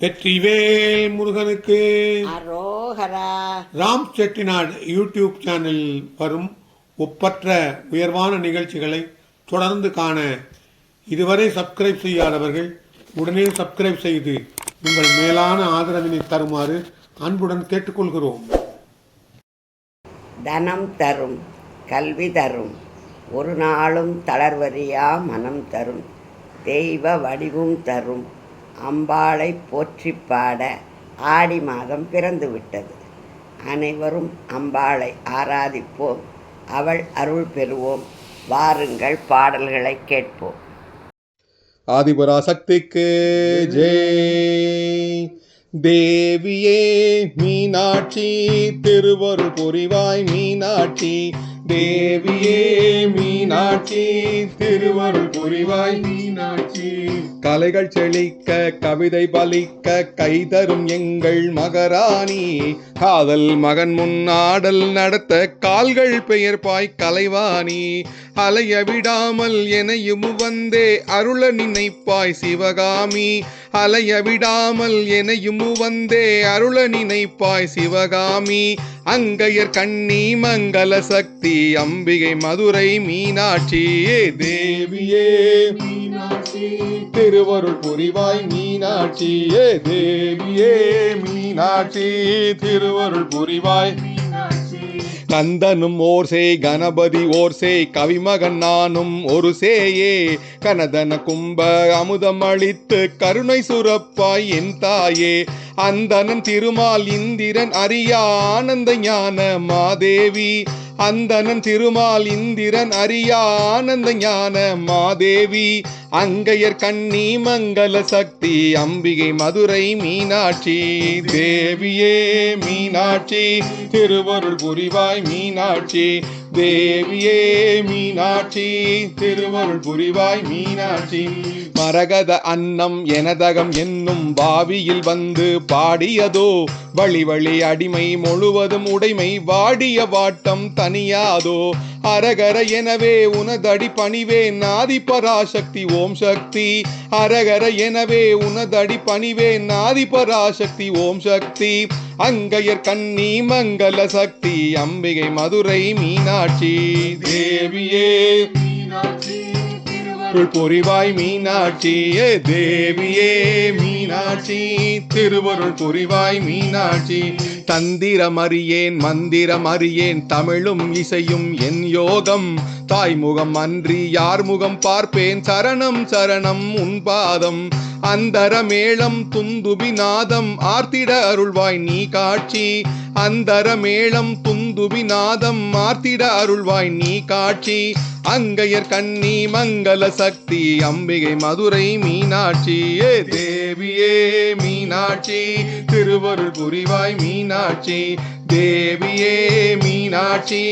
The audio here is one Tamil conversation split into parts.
வெற்றிவேல் முருகனுக்கு அரோகரா. ராம் செட்டிநாடு யூடியூப் சேனலில் வரும் ஒப்பற்ற உயர்வான நிகழ்ச்சிகளை தொடர்ந்து காண இதுவரை சப்ஸ்கிரைப் செய்யாதவர்கள் உடனே சப்ஸ்கிரைப் செய்து உங்கள் மேலான ஆதரவினை தருமாறு அன்புடன் கேட்டுக்கொள்கிறோம். தனம் தரும், கல்வி தரும், ஒரு நாளும் தளர்வறியா மனம் தரும், தெய்வ வடிவும் தரும், அம்பாளை போற்றி பாட ஆடி மாதம் பிறந்து விட்டது. அனைவரும் அம்பாளை ஆராதிப்போம், அவள் அருள் பெறுவோம். வாருங்கள், பாடல்களை கேட்போம். ஆதிபராசக்திக்கு ஜெய். தேவியே மீனாட்சி, திருவருள் புரிவாய் மீனாட்சி. தேவியே மீனாட்சி, திருவருள் புரிவாய் மீனாட்சி. கலைகள் செழிக்க, கவிதை பலிக்க, கைதரும் எங்கள் மகராணி. காதல் மகன் முன்னாடல் நடத்த, கால்கள் பெயர்ப்பாய் கலைவாணி. அலைய விடாமல் எனையும் வந்தே அருள நினைப்பாய் சிவகாமி. அலைய விடாமல் எனையும் வந்தே அருள நினைப்பாய் சிவகாமி. அங்கையர் கண்ணி மங்கள சக்தி, அம்பிகை மதுரை மீனாட்சி. தேவியே மீனாட்சி, திருவருள் புரிவாய் மீனாட்சி. தேவியே மீனாட்சி, திருவருள் புரிவாய். கந்தனும் ஓர் சேய், கணபதி ஓர் சேய், கவிமகன் நானும் ஒரு சேயே. கனதன கும்ப அமுதம் அளித்து கருணை சுரப்பாய் என் தாயே. அந்தனன் திருமால் இந்திரன் அறியா ஆனந்த ஞான மாதேவி. அந்தனன் திருமால் இந்திரன் அறியா ஆனந்த ஞான மாதேவி. அங்கையர் கண்ணி மங்கள சக்தி, அம்பிகை மதுரை மீனாட்சி. தேவியே மீனாட்சி, திருவருள் புரிவாய் மீனாட்சி. தேவியே மீனாட்சி, திருவருள் புரிவாய் மீனாட்சி. மரகத அன்னம் எனதகம் என்னும் பாவியில் வந்து பாடியதோ, வழி வழி அடிமை முழுவதும் உடைமை வாடிய வாட்டம் தனியாதோ. அரகர எனவே உனதடி பணிவேன் ஆதி பராசக்தி ஓம் சக்தி. அரகர எனவே உனதடி பணிவேன் ஆதி பராசக்தி ஓம் சக்தி. அங்கையர் கண்ணி மங்கள சக்தி, அம்பிகை மதுரை மீனாட்சி. தேவியே மீனாட்சி, திருவருள் புரிவாய் மீனாட்சி. தேவியே மீனாட்சி, திருவருள் புரிவாய் மீனாட்சி. தந்திரம் அறியேன் மந்திரம் அறியேன், தமிழும் இசையும் என் யோகம். தாய்முகம் அன்றி யார் முகம் பார்ப்பேன், சரணம் சரணம் உன் பாதம். அந்தர மேளம் துந்துபி நாதம், ஆர்த்திட அருள்வாய் நீ காட்சி. அந்தர மேளம் துந்துபி நாதம், ஆர்த்திட அருள்வாய் நீ காட்சி. அங்கையர் கண்ணி மங்கள சக்தி, அம்பிகை மதுரை மீனாட்சி. தேவியே மீனாட்சி, திருவருள் புரிவாய் மீனாட்சி. தேவியே மீனாட்சி,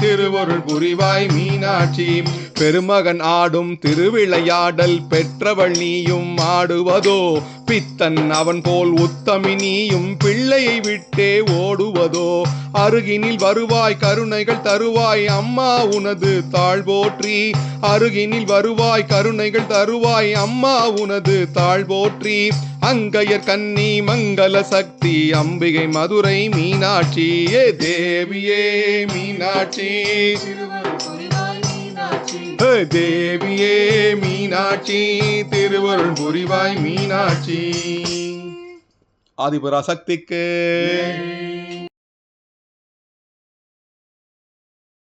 திருவருள் புரிவாய் மீனாட்சி. பெருமகன் ஆடும் திருவிளையாடல் பெற்றவள் நீயும் ஆடுவதோ, பித்தன் அவன் போல் உத்தமி நீயும் பிள்ளையை விட்டே ஓடுவதோ. அருகினில் வருவாய் கருணைகள் தருவாய் அம்மா உனது தாழ் போற்றி. அருகினில் வருவாய் கருணைகள் தருவாய் அம்மா உனது தாழ் போற்றி. அங்கையர் கண்ணி மங்கள சக்தி, அம்பிகை மதுரை மீனாட்சி. தேவியே மீனாட்சி, தேவியே மீனாட்சி, திருவருள் புரிவாய் மீனாட்சி. ஆதிபராசக்திக்கு